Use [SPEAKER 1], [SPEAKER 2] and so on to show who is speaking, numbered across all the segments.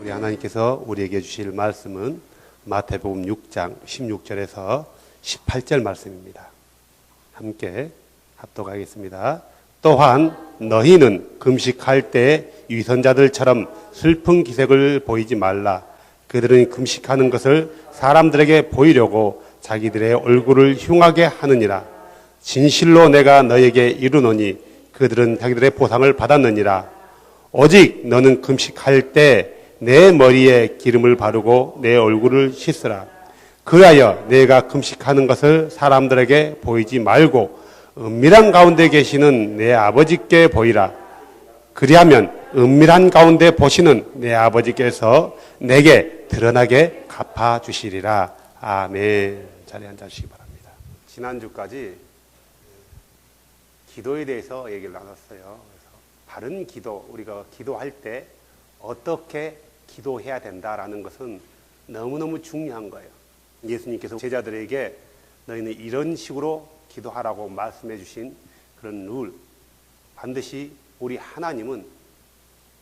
[SPEAKER 1] 우리 하나님께서 우리에게 주실 말씀은 마태복음 6장 16절에서 18절 말씀입니다. 함께 합독하겠습니다. 또한 너희는 금식할 때 위선자들처럼 슬픈 기색을 보이지 말라. 그들은 금식하는 것을 사람들에게 보이려고 자기들의 얼굴을 흉하게 하느니라. 진실로 내가 너에게 이르노니 그들은 자기들의 보상을 받았느니라. 오직 너는 금식할 때 내 머리에 기름을 바르고 내 얼굴을 씻으라. 그리하여 내가 금식하는 것을 사람들에게 보이지 말고 은밀한 가운데 계시는 내 아버지께 보이라. 그리하면 은밀한 가운데 보시는 내 아버지께서 내게 드러나게 갚아주시리라. 아멘. 자리에 앉아주시기 바랍니다. 지난주까지 기도에 대해서 얘기를 나눴어요. 그래서 바른 기도, 우리가 기도할 때 어떻게 기도해야 된다라는 것은 너무너무 중요한 거예요. 예수님께서 제자들에게 너희는 이런 식으로 기도하라고 말씀해 주신 그런 룰, 반드시 우리 하나님은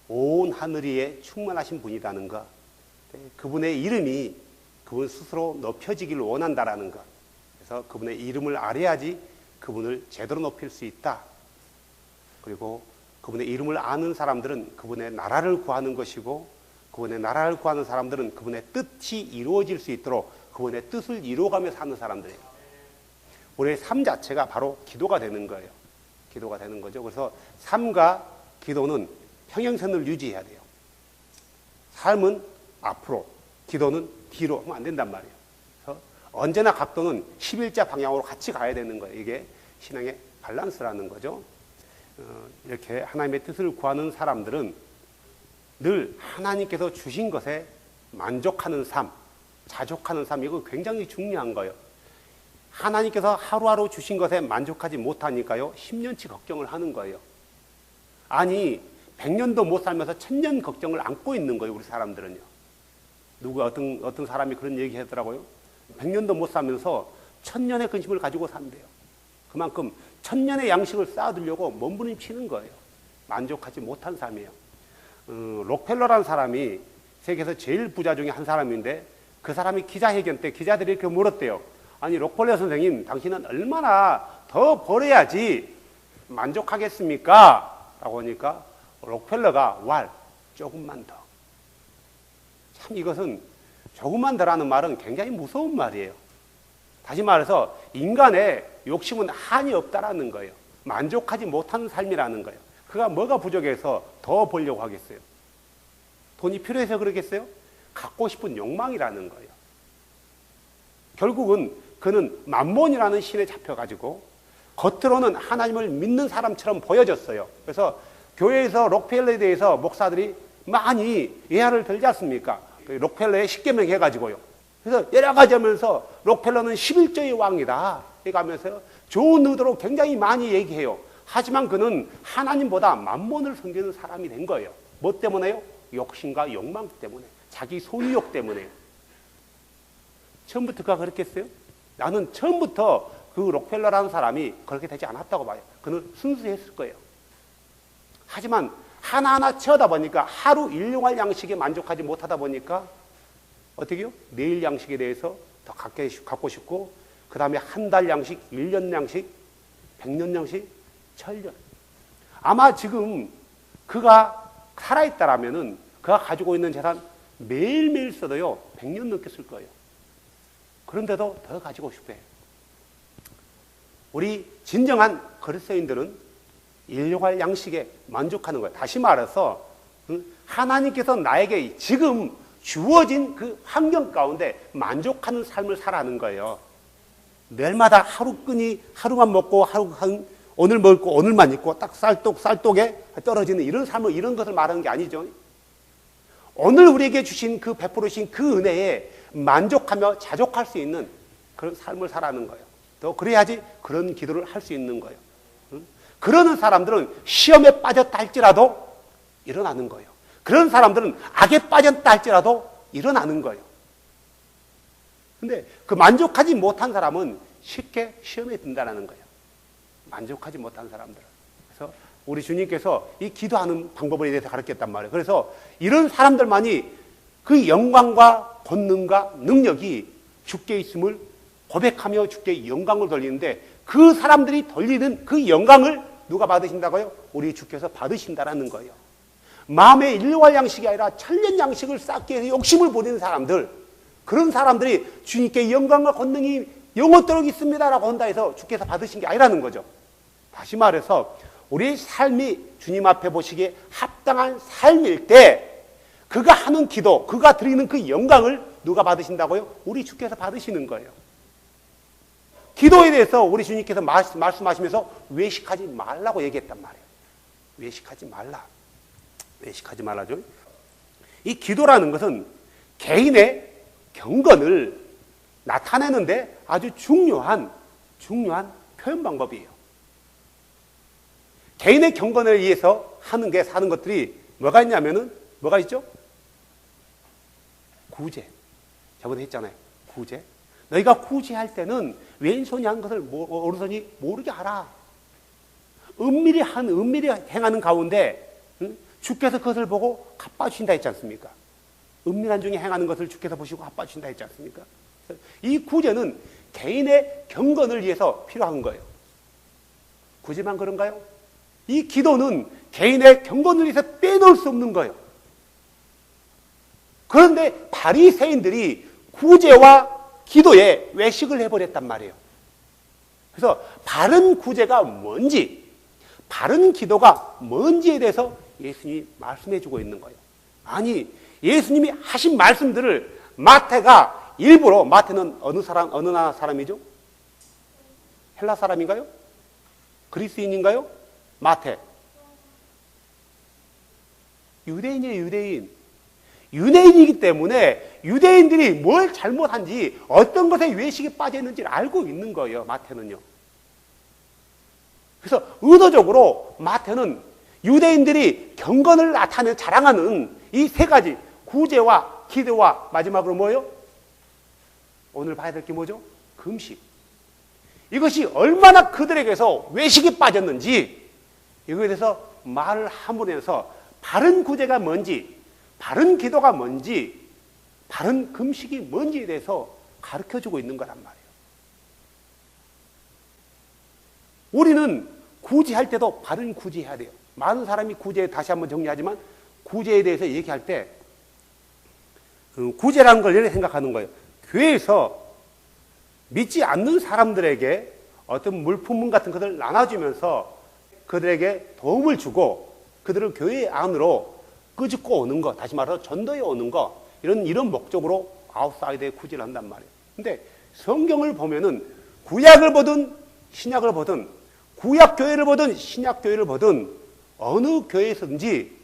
[SPEAKER 1] 온 하늘 위에 충만하신 분이라는 것, 그분의 이름이 그분 스스로 높여지기를 원한다라는 것, 그래서 그분의 이름을 알아야지 그분을 제대로 높일 수 있다. 그리고 그분의 이름을 아는 사람들은 그분의 나라를 구하는 것이고, 그분의 나라를 구하는 사람들은 그분의 뜻이 이루어질 수 있도록 그분의 뜻을 이루어가며 사는 사람들이에요. 우리의 삶 자체가 바로 기도가 되는 거예요. 기도가 되는 거죠. 그래서 삶과 기도는 평행선을 유지해야 돼요. 삶은 앞으로, 기도는 뒤로 하면 안 된단 말이에요. 그래서 언제나 각도는 11자 방향으로 같이 가야 되는 거예요. 이게 신앙의 밸런스라는 거죠. 이렇게 하나님의 뜻을 구하는 사람들은 늘 하나님께서 주신 것에 만족하는 삶, 자족하는 삶, 이거 굉장히 중요한 거예요. 하나님께서 하루하루 주신 것에 만족하지 못하니까요, 10년치 걱정을 하는 거예요. 아니, 100년도 못 살면서 1000년 걱정을 안고 있는 거예요, 우리 사람들은요. 어떤 사람이 그런 얘기 하더라고요. 100년도 못 살면서 1000년의 근심을 가지고 산대요. 그만큼 1000년의 양식을 쌓아두려고 몸부림치는 거예요. 만족하지 못한 삶이에요. 록펠러라는 사람이 세계에서 제일 부자 중에 한 사람인데, 그 사람이 기자회견 때 기자들이 이렇게 물었대요. 아니, 록펠러 선생님, 당신은 얼마나 더 벌어야지 만족하겠습니까? 라고 하니까 록펠러가 조금만 더. 참, 이것은 조금만 더라는 말은 굉장히 무서운 말이에요. 다시 말해서 인간의 욕심은 한이 없다라는 거예요. 만족하지 못하는 삶이라는 거예요. 그가 뭐가 부족해서 더 벌려고 하겠어요? 돈이 필요해서 그러겠어요? 갖고 싶은 욕망이라는 거예요. 결국은 그는 맘몬이라는 신에 잡혀가지고 겉으로는 하나님을 믿는 사람처럼 보여졌어요. 그래서 교회에서 록펠러에 대해서 목사들이 많이 예화를 들지 않습니까? 록펠러의 십계명 해가지고요. 그래서 여러 가지 하면서 록펠러는 11조의 왕이다 이렇게 하면서 좋은 의도로 굉장히 많이 얘기해요. 하지만 그는 하나님보다 맘몬을 섬기는 사람이 된 거예요. 뭐 때문에요? 욕심과 욕망 때문에, 자기 소유욕 때문에요. 처음부터 그가 그랬겠어요? 나는 처음부터 그 록펠러라는 사람이 그렇게 되지 않았다고 봐요. 그는 순수했을 거예요. 하지만 하나하나 채우다 보니까 하루 일용할 양식에 만족하지 못하다 보니까 어떻게 해요? 내일 양식에 대해서 더 갖고 싶고, 그 다음에 한 달 양식, 1년 양식, 100년 양식, 1000년. 아마 지금 그가 살아있다라면은 그가 가지고 있는 재산 매일매일 써도요, 100년 넘게 쓸 거예요. 그런데도 더 가지고 싶어 해요. 우리 진정한 그리스도인들은 일용할 양식에 만족하는 거예요. 다시 말해서 하나님께서 나에게 지금 주어진 그 환경 가운데 만족하는 삶을 살아가는 거예요. 매일마다 하루끈이 하루만 먹고 오늘 먹고 오늘만 있고 딱 쌀독에 떨어지는 이런 삶을, 이런 것을 말하는 게 아니죠. 오늘 우리에게 주신 그 베풀으신 그 은혜에 만족하며 자족할 수 있는 그런 삶을 살아가는 거예요. 또 그래야지 그런 기도를 할 수 있는 거예요. 그러는 사람들은 시험에 빠졌다 할지라도 일어나는 거예요. 그런 사람들은 악에 빠졌다 할지라도 일어나는 거예요. 근데 그 만족하지 못한 사람은 쉽게 시험에 든다는 거예요. 만족하지 못한 사람들은. 그래서 우리 주님께서 이 기도하는 방법에 대해서 가르쳤단 말이에요. 그래서 이런 사람들만이 그 영광과 권능과 능력이 주께 있음을 고백하며 주께 영광을 돌리는데, 그 사람들이 돌리는 그 영광을 누가 받으신다고요? 우리 주께서 받으신다라는 거예요. 마음의 일용할 양식이 아니라 천년 양식을 쌓기 위해서 욕심을 부리는 사람들, 그런 사람들이 주님께 영광과 권능이 영원토록 있습니다라고 한다 해서 주께서 받으신 게 아니라는 거죠. 다시 말해서 우리의 삶이 주님 앞에 보시기에 합당한 삶일 때 그가 하는 기도, 그가 드리는 그 영광을 누가 받으신다고요? 우리 주께서 받으시는 거예요. 기도에 대해서 우리 주님께서 말씀하시면서 외식하지 말라고 얘기했단 말이에요. 외식하지 말라. 외식하지 말라죠. 이 기도라는 것은 개인의 경건을 나타내는데 아주 중요한 표현 방법이에요. 개인의 경건을 위해서 사는 것들이 뭐가 있냐면은, 뭐가 있죠? 구제. 저번에 했잖아요. 구제. 너희가 구제할 때는 왼손이 한 것을 오른손이 모르게 하라. 은밀히 행하는 가운데 주께서 그것을 보고 갚아주신다 했지 않습니까? 은밀한 중에 행하는 것을 주께서 보시고 갚아주신다 했지 않습니까? 이 구제는 개인의 경건을 위해서 필요한 거예요. 구제만 그런가요? 이 기도는 개인의 경건을 위해서 빼놓을 수 없는 거예요. 그런데 바리새인들이 구제와 기도에 외식을 해버렸단 말이에요. 그래서 바른 구제가 뭔지, 바른 기도가 뭔지에 대해서 예수님이 말씀해주고 있는 거예요. 아니, 예수님이 하신 말씀들을 마태가 일부러, 마태는 어느 나라 사람이죠? 헬라 사람인가요? 그리스인인가요? 마태. 유대인이에요, 유대인. 유대인이기 때문에 유대인들이 뭘 잘못한지, 어떤 것에 외식이 빠져 있는지를 알고 있는 거예요, 마태는요. 그래서 의도적으로 마태는 유대인들이 경건을 자랑하는 이 세 가지, 구제와 기도와 마지막으로 뭐예요? 오늘 봐야 될 게 뭐죠? 금식. 이것이 얼마나 그들에게서 외식이 빠졌는지, 이거에 대해서 말을 하면서 바른 구제가 뭔지, 바른 기도가 뭔지, 바른 금식이 뭔지에 대해서 가르쳐주고 있는 거란 말이에요. 우리는 구제할 때도 바른 구제해야 돼요. 많은 사람이 구제, 다시 한번 정리하지만, 구제에 대해서 얘기할 때 구제라는 걸 이렇게 생각하는 거예요. 교회에서 믿지 않는 사람들에게 어떤 물품 같은 것을 나눠주면서 그들에게 도움을 주고 그들을 교회 안으로 끄집고 오는 것, 다시 말해서 전도해 오는 것, 이런 목적으로 아웃사이드에 구제를 한단 말이에요. 근데 성경을 보면은 구약을 보든 신약을 보든, 구약 교회를 보든 신약 교회를 보든 어느 교회에서든지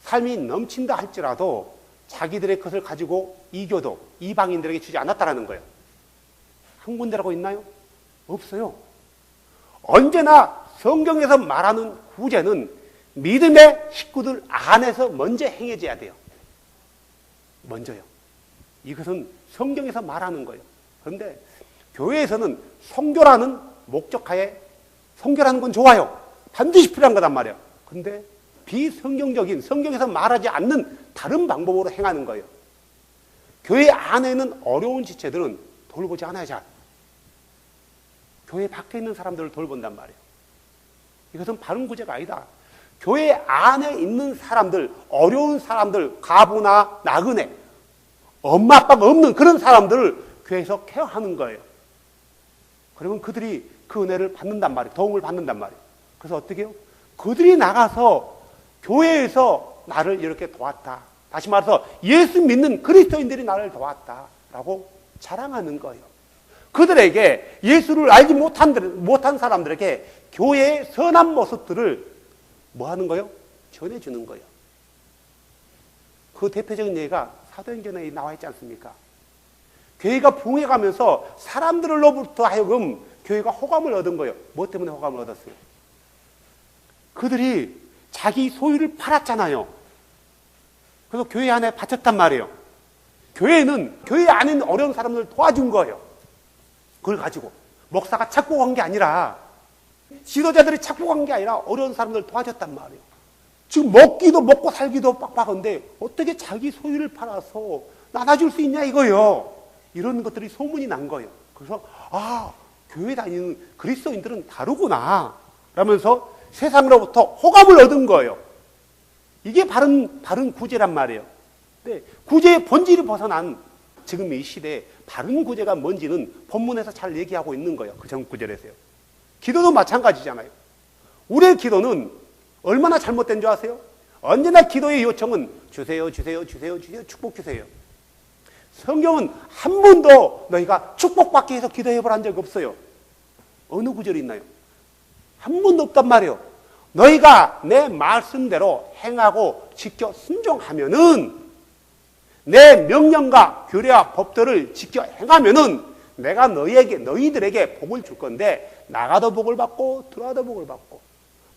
[SPEAKER 1] 삶이 넘친다 할지라도 자기들의 것을 가지고 이교도, 이방인들에게 주지 않았다라는 거예요. 한 군데라고 있나요? 없어요. 언제나 성경에서 말하는 구제는 믿음의 식구들 안에서 먼저 행해져야 돼요. 먼저요. 이것은 성경에서 말하는 거예요. 그런데 교회에서는 선교라는 목적하에, 선교라는 건 좋아요. 반드시 필요한 거단 말이에요. 그런데 비성경적인, 성경에서 말하지 않는 다른 방법으로 행하는 거예요. 교회 안에 있는 어려운 지체들은 돌보지 않아요, 잘. 교회 밖에 있는 사람들을 돌본단 말이에요. 이것은 바른 구제가 아니다. 교회 안에 있는 사람들, 어려운 사람들, 가부나 나그네, 엄마 아빠가 없는 그런 사람들을 교회에서 케어하는 거예요. 그러면 그들이 그 은혜를 받는단 말이에요. 도움을 받는단 말이에요. 그래서 어떻게 해요? 그들이 나가서 교회에서 나를 이렇게 도왔다. 다시 말해서 예수 믿는 그리스도인들이 나를 도왔다라고 자랑하는 거예요. 그들에게, 예수를 알지 못한 사람들에게 교회의 선한 모습들을 뭐 하는 거예요? 전해주는 거예요. 그 대표적인 예가 사도행전에 나와 있지 않습니까? 교회가 부흥해가면서 사람들로부터 하여금 교회가 호감을 얻은 거예요. 뭐 때문에 호감을 얻었어요? 그들이 자기 소유를 팔았잖아요. 그래서 교회 안에 바쳤단 말이에요. 교회는 교회 안에 있는 어려운 사람들을 도와준 거예요. 그걸 가지고 목사가 착복한 게 아니라, 지도자들이 착복한 게 아니라 어려운 사람들을 도와줬단 말이에요. 지금 먹기도 먹고 살기도 빡빡한데 어떻게 자기 소유를 팔아서 나눠줄 수 있냐 이거요. 이런 것들이 소문이 난 거예요. 그래서 교회 다니는 그리스도인들은 다르구나 라면서 세상으로부터 호감을 얻은 거예요. 이게 바른 구제란 말이에요. 근데 구제의 본질이 벗어난 지금 이 시대에 바른 구제가 뭔지는 본문에서 잘 얘기하고 있는 거예요. 그 전 구절에서요. 기도도 마찬가지잖아요. 우리의 기도는 얼마나 잘못된 줄 아세요? 언제나 기도의 요청은 주세요, 주세요, 주세요, 주세요, 축복 주세요. 성경은 한 번도 너희가 축복받기 위해서 기도해보란 적이 없어요. 어느 구절이 있나요? 한 번도 없단 말이에요. 너희가 내 말씀대로 행하고 지켜 순종하면은, 내 명령과 규례와 법도를 지켜 행하면은 내가 너희들에게 복을 줄 건데, 나가도 복을 받고 들어와도 복을 받고,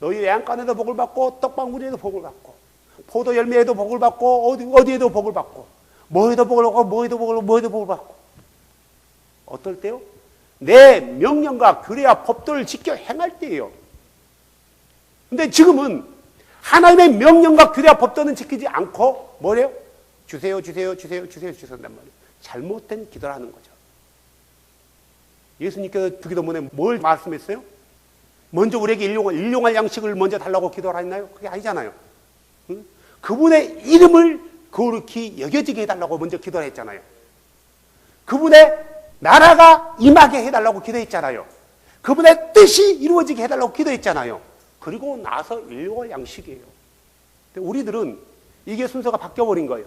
[SPEAKER 1] 너희 외양간에도 복을 받고 떡방울에도 복을 받고, 포도 열매에도 복을 받고, 어디에도 복을 받고, 뭐에도 복을 받고, 뭐에도 복을 받고. 어떨 때요? 내 명령과 규례와 법도를 지켜 행할 때예요. 근데 지금은 하나님의 명령과 규례와 법도는 지키지 않고 뭐래요? 주세요, 주세요, 주세요, 주세요, 주세요란 말이에요. 잘못된 기도라는 거죠. 예수님께서 주기도문에 뭘 말씀했어요? 먼저 우리에게 일용할 양식을 먼저 달라고 기도를 했나요? 그게 아니잖아요. 응? 그분의 이름을 거룩히 여겨지게 해달라고 먼저 기도를 했잖아요. 그분의 나라가 임하게 해달라고 기도했잖아요. 그분의 뜻이 이루어지게 해달라고 기도했잖아요. 그리고 나서 일용할 양식이에요. 근데 우리들은 이게 순서가 바뀌어버린 거예요.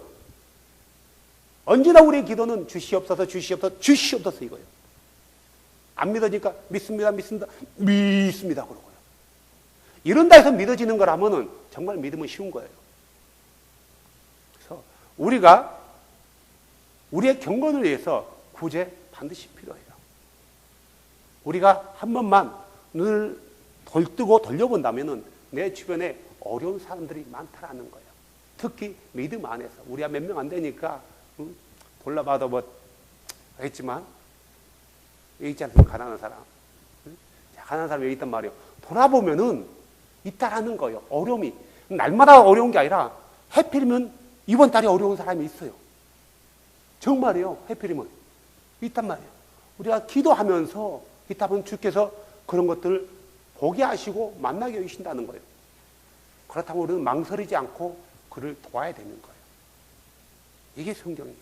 [SPEAKER 1] 언제나 우리의 기도는 주시옵소서, 주시옵소서, 주시옵소서 이거예요. 안 믿어지니까 믿습니다, 믿습니다, 믿습니다 그러고요. 이런다 해서 믿어지는 거라면은 정말 믿으면 쉬운 거예요. 그래서 우리가 우리의 경건을 위해서 구제 반드시 필요해요. 우리가 한 번만 눈을 돌뜨고 돌려본다면은 내 주변에 어려운 사람들이 많다라는 거예요. 특히 믿음 안에서 우리가 몇 명 안 되니까 골라봐도 뭐 했지만 여기 있잖아요. 가난한 사람. 가난한 사람이 여기 있단 말이에요. 돌아보면은 있다라는 거예요. 어려움이. 날마다 어려운 게 아니라 해필이면 이번 달에 어려운 사람이 있어요. 정말이에요. 해필이면. 있단 말이에요. 우리가 기도하면서 있다 보면 주께서 그런 것들을 보게 하시고 만나게 해주신다는 거예요. 그렇다고 우리는 망설이지 않고 그를 도와야 되는 거예요. 이게 성경이에요.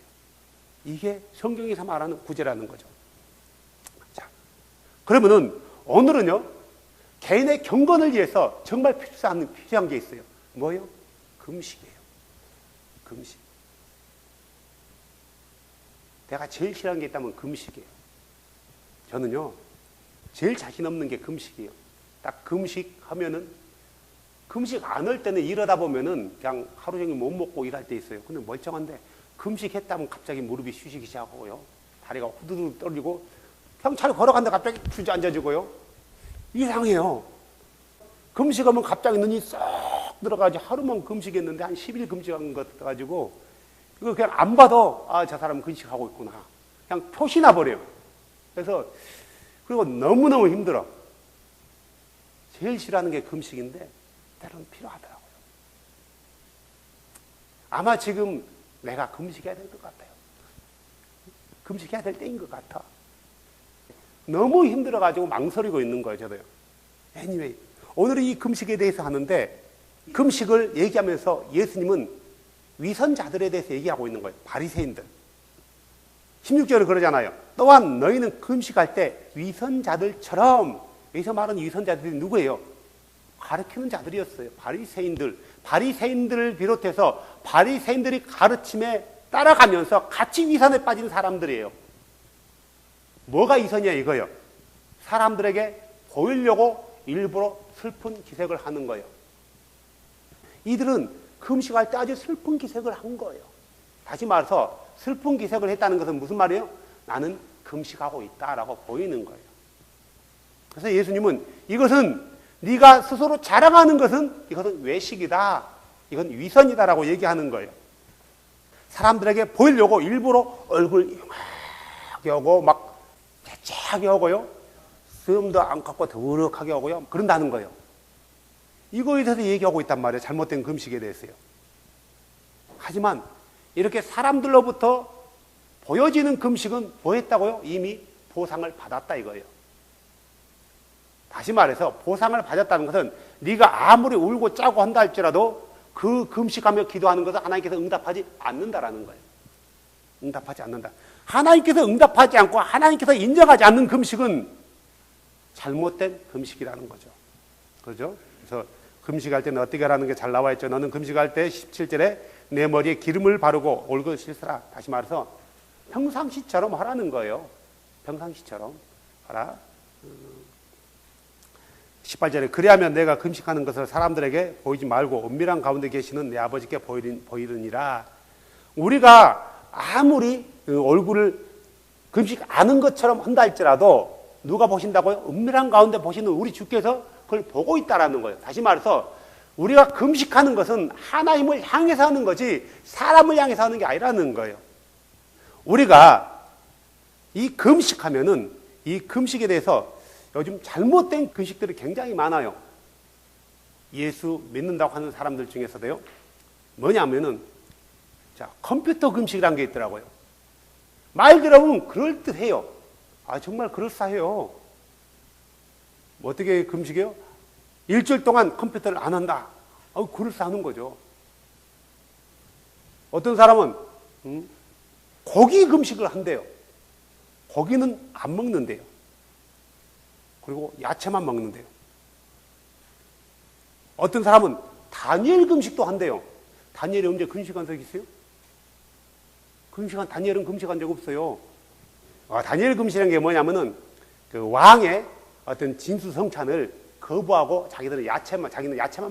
[SPEAKER 1] 이게 성경에서 말하는 구제라는 거죠. 자, 그러면은 오늘은요, 개인의 경건을 위해서 정말 필요한 게 있어요. 뭐예요? 금식이에요. 금식. 내가 제일 싫어하는 게 있다면 금식이에요. 저는요, 제일 자신 없는 게 금식이에요. 딱 금식하면은, 금식 안 할 때는 일하다 보면은 그냥 하루 종일 못 먹고 일할 때 있어요. 근데 멀쩡한데, 금식했다면 갑자기 무릎이 쉬시기 시작하고요. 다리가 후두둑 떨리고, 그냥 잘 걸어간다 갑자기 주저앉아지고요. 이상해요. 금식하면 갑자기 눈이 쏙 들어가지. 하루만 금식했는데 한 10일 금식한 것 같아가지고, 이거 그냥 안 봐도, 저 사람은 금식하고 있구나. 그냥 표시나 버려요. 그래서, 그리고 너무너무 힘들어. 제일 싫어하는 게 금식인데, 때로는 필요하더라고요. 아마 지금 내가 금식해야 될 것 같아요. 금식해야 될 때인 것 같아. 너무 힘들어가지고 망설이고 있는 거예요, 저도요. anyway, 오늘은 이 금식에 대해서 하는데, 금식을 얘기하면서 예수님은 위선자들에 대해서 얘기하고 있는 거예요. 바리새인들. 16절에 그러잖아요. 또한 너희는 금식할 때 위선자들처럼, 여기서 말하는 위선자들이 누구예요? 가르치는 자들이었어요. 바리새인들을 비롯해서 바리새인들이 가르침에 따라가면서 같이 위선에 빠진 사람들이에요. 뭐가 위선이야 이거요? 사람들에게 보이려고 일부러 슬픈 기색을 하는 거예요. 이들은 금식할 때 아주 슬픈 기색을 한 거예요. 다시 말해서 슬픈 기색을 했다는 것은 무슨 말이에요? 나는 금식하고 있다라고 보이는 거예요. 그래서 예수님은 이것은 네가 스스로 자랑하는 것은 이것은 외식이다. 이건 위선이다라고 얘기하는 거예요. 사람들에게 보이려고 일부러 얼굴 이만하게 하고 막 대차하게 하고요. 수염도 안 깎고 더부룩하게 하고요. 그런다는 거예요. 이거에 대해서 얘기하고 있단 말이에요. 잘못된 금식에 대해서요. 하지만 이렇게 사람들로부터 보여지는 금식은 뭐 했다고요? 이미 보상을 받았다 이거예요. 다시 말해서 보상을 받았다는 것은 네가 아무리 울고 짜고 한다 할지라도 그 금식하며 기도하는 것은 하나님께서 응답하지 않는다라는 거예요. 응답하지 않는다. 하나님께서 응답하지 않고 하나님께서 인정하지 않는 금식은 잘못된 금식이라는 거죠. 그렇죠? 그래서 금식할 때는 어떻게 하라는 게 잘 나와 있죠. 너는 금식할 때 17절에 내 머리에 기름을 바르고 얼굴 씻으라. 다시 말해서 평상시처럼 하라는 거예요. 평상시처럼 하라. 18절에 그리하면 내가 금식하는 것을 사람들에게 보이지 말고 은밀한 가운데 계시는 내 아버지께 보이느니라. 우리가 아무리 얼굴을 금식 아는 것처럼 한다 할지라도 누가 보신다고요? 은밀한 가운데 보시는 우리 주께서 그걸 보고 있다라는 거예요. 다시 말해서 우리가 금식하는 것은 하나님을 향해서 하는 거지 사람을 향해서 하는 게 아니라는 거예요. 우리가 이 금식하면은 이 금식에 대해서 요즘 잘못된 금식들이 굉장히 많아요. 예수 믿는다고 하는 사람들 중에서도요. 뭐냐면은 자, 컴퓨터 금식이라는 게 있더라고요. 말 들어보면 그럴듯해요. 아, 정말 그럴싸해요. 어떻게 금식해요? 일주일 동안 컴퓨터를 안 한다. 그럴싸하는 거죠. 어떤 사람은 고기 금식을 한대요. 고기는 안 먹는데요. 그리고 야채만 먹는데요. 어떤 사람은 다니엘 금식도 한대요. 다니엘이 언제 금식한 적 있어요? 다니엘은 금식한 적 없어요. 다니엘 금식이라는 게 뭐냐면은 그 왕의 어떤 진수성찬을 거부하고 자기는 야채만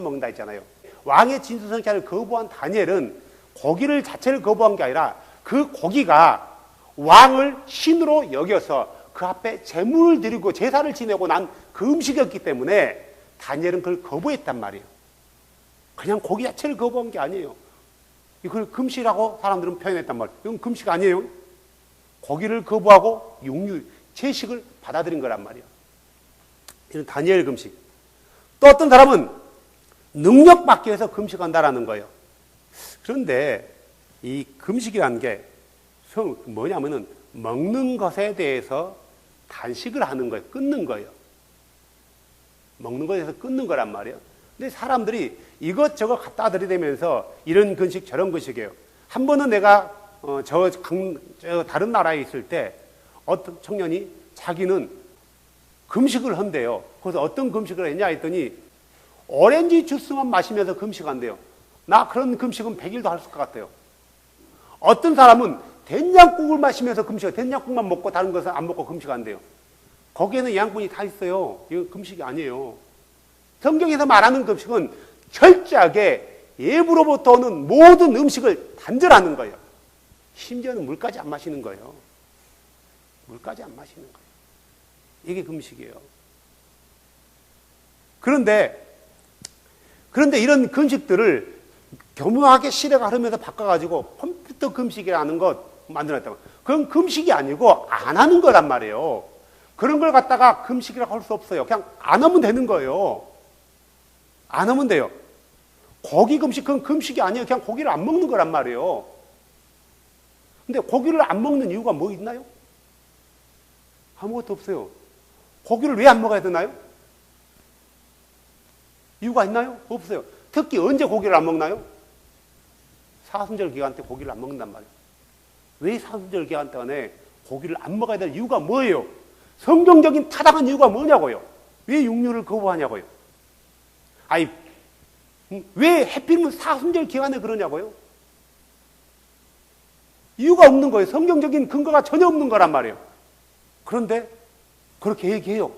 [SPEAKER 1] 먹는다 했잖아요. 왕의 진수성찬을 거부한 다니엘은 고기를 자체를 거부한 게 아니라 그 고기가 왕을 신으로 여겨서 그 앞에 제물을 드리고 제사를 지내고 난 그 음식이었기 때문에 다니엘은 그걸 거부했단 말이에요. 그냥 고기 자체를 거부한 게 아니에요. 이걸 금식이라고 사람들은 표현했단 말이에요. 이건 금식 아니에요. 고기를 거부하고 육류, 채식을 받아들인 거란 말이에요. 이런 다니엘 금식. 또 어떤 사람은 능력 받기 위해서 금식한다라는 거예요. 그런데 이 금식이라는 게 뭐냐면은 먹는 것에 대해서 단식을 하는 거예요. 끊는 거예요. 먹는 것에 대해서 끊는 거란 말이에요. 근데 사람들이 이것저것 갖다 들이대면서 이런 금식 저런 금식이에요. 한 번은 내가 저 다른 나라에 있을 때 어떤 청년이 자기는 금식을 한대요. 그래서 어떤 금식을 했냐 했더니 오렌지 주스만 마시면서 금식한대요. 나 그런 금식은 100일도 할 수 있을 것 같아요. 어떤 사람은 된장국을 마시면서 금식해요. 된장국만 먹고 다른 것은 안 먹고 금식한대요. 거기에는 양분이 다 있어요. 이거 금식이 아니에요. 성경에서 말하는 금식은 철저하게 예부로부터 오는 모든 음식을 단절하는 거예요. 심지어는 물까지 안 마시는 거예요. 물까지 안 마시는 거예요. 이게 금식이에요. 그런데 이런 금식들을 교묘하게 시대가 흐르면서 바꿔가지고 컴퓨터 금식이라는 것 만들어냈다고. 그건 금식이 아니고 안 하는 거란 말이에요. 그런 걸 갖다가 금식이라고 할 수 없어요. 그냥 안 하면 되는 거예요. 안 하면 돼요. 고기 금식, 그건 금식이 아니에요. 그냥 고기를 안 먹는 거란 말이에요. 근데 고기를 안 먹는 이유가 뭐 있나요? 아무것도 없어요. 고기를 왜 안 먹어야 되나요? 이유가 있나요? 없어요. 특히 언제 고기를 안 먹나요? 사순절 기간 때 고기를 안 먹는단 말이에요. 왜 사순절 기간 동안에 고기를 안 먹어야 될 이유가 뭐예요? 성경적인 타당한 이유가 뭐냐고요? 왜 육류를 거부하냐고요? 아니, 왜 해필이면 사순절 기간에 그러냐고요? 이유가 없는 거예요. 성경적인 근거가 전혀 없는 거란 말이에요. 그런데 그렇게 얘기해요.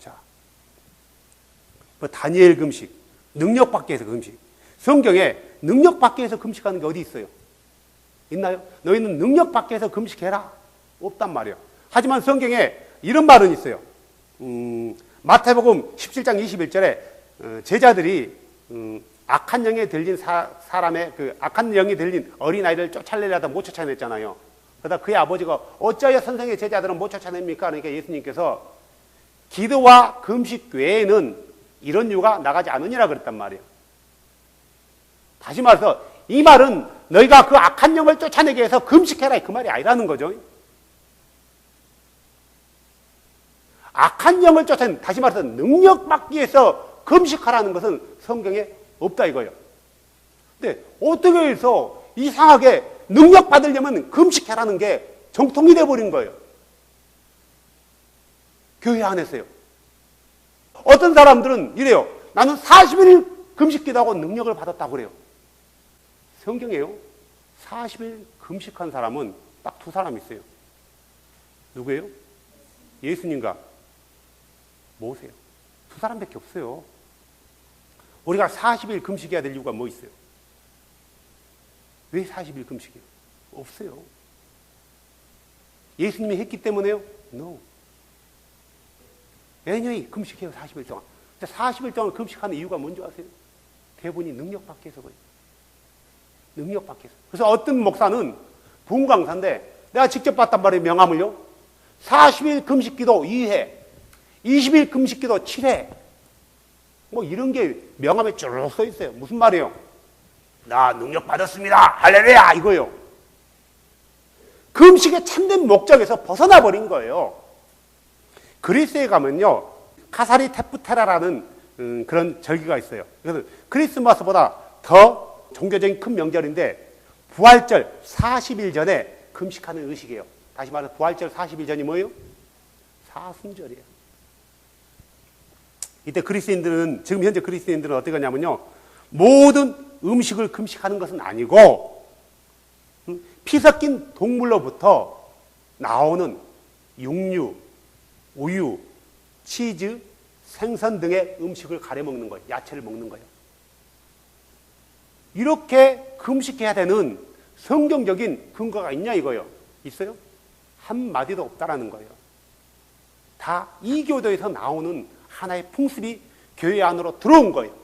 [SPEAKER 1] 자, 뭐 다니엘 금식, 능력 받기 위해서 금식. 성경에 능력 받기 위해서 금식하는 게 어디 있어요? 있나요? 너희는 능력 받기 위해서 금식해라. 없단 말이에요. 하지만 성경에 이런 말은 있어요. 마태복음 17장 21절에 제자들이 악한 영에 들린 사람의 그 악한 영에 들린 어린아이를 쫓아내려다 못 쫓아냈잖아요. 그러다 그의 아버지가 어찌하여 선생의 제자들은 못 쫓아냅니까? 그러니까 예수님께서 기도와 금식 외에는 이런 유가 나가지 않으니라 그랬단 말이에요. 다시 말해서 이 말은 너희가 그 악한 영을 쫓아내기 위해서 금식해라 그 말이 아니라는 거죠. 악한 영을 쫓아내는, 다시 말해서 능력받기 위해서 금식하라는 것은 성경에 없다 이거예요. 근데 어떻게 해서 이상하게 능력받으려면 금식해라는 게 정통이 돼버린 거예요. 교회 안에서요. 어떤 사람들은 이래요. 나는 40일 금식기도 하고 능력을 받았다고 그래요. 성경에요. 40일 금식한 사람은 딱 두 사람 있어요. 누구예요? 예수님과 모세요. 두 사람밖에 없어요. 우리가 40일 금식해야 될 이유가 뭐 있어요? 왜 40일 금식이에요? 없어요. 예수님이 했기 때문에요? No. 애년이 금식해요, 40일 동안. 40일 동안 금식하는 이유가 뭔지 아세요? 대부분이 능력받기 위해서 그래요. 능력받기 위해서. 그래서 어떤 목사는 부흥강사인데 내가 직접 봤단 말이에요, 명함을요. 40일 금식기도 2회, 20일 금식기도 7회. 뭐 이런 게 명함에 쭉 써 있어요. 무슨 말이에요? 나 능력받았습니다. 할렐루야! 이거요. 금식의 참된 목적에서 벗어나 버린 거예요. 그리스에 가면요, 카사리 테프테라라는 그런 절기가 있어요. 그래서 크리스마스보다 더 종교적인 큰 명절인데 부활절 40일 전에 금식하는 의식이에요. 다시 말해서 부활절 40일 전이 뭐예요? 사순절이에요. 이때 그리스인들은, 지금 현재 그리스인들은 어떻게 하냐면요, 모든 음식을 금식하는 것은 아니고 피 섞인 동물로부터 나오는 육류, 우유, 치즈, 생선 등의 음식을 가려 먹는 거예요. 야채를 먹는 거예요. 이렇게 금식해야 되는 성경적인 근거가 있냐 이거예요. 있어요? 한마디도 없다라는 거예요. 다 이교도에서 나오는 하나의 풍습이 교회 안으로 들어온 거예요.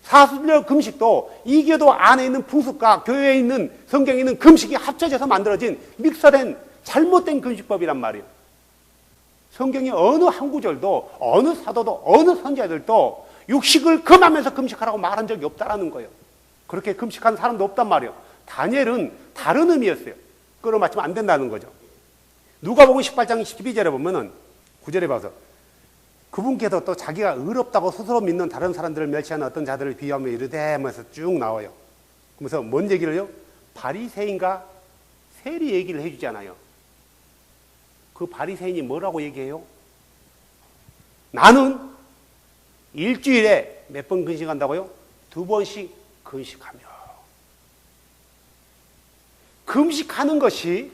[SPEAKER 1] 사순절 금식도 이교도 안에 있는 풍습과 교회에 있는 성경에 있는 금식이 합쳐져서 만들어진 믹서된 잘못된 금식법이란 말이에요. 성경의 어느 한 구절도 어느 사도도 어느 선지자들도 육식을 금하면서 금식하라고 말한 적이 없다라는 거예요. 그렇게 금식한 사람도 없단 말이에요. 다니엘은 다른 의미였어요. 그걸 맞추면 안 된다는 거죠. 누가복음 18장 12절에 보면은 9절에 봐서 그분께서 또 자기가 의롭다고 스스로 믿는 다른 사람들을 멸시하는 어떤 자들을 비유하며 이르되 하면서 쭉 나와요. 그러면서 뭔 얘기를 해요? 바리새인과 세리 얘기를 해주잖아요. 그 바리새인이 뭐라고 얘기해요? 나는 일주일에 몇 번 금식한다고요? 2번씩 금식하며. 금식하는 것이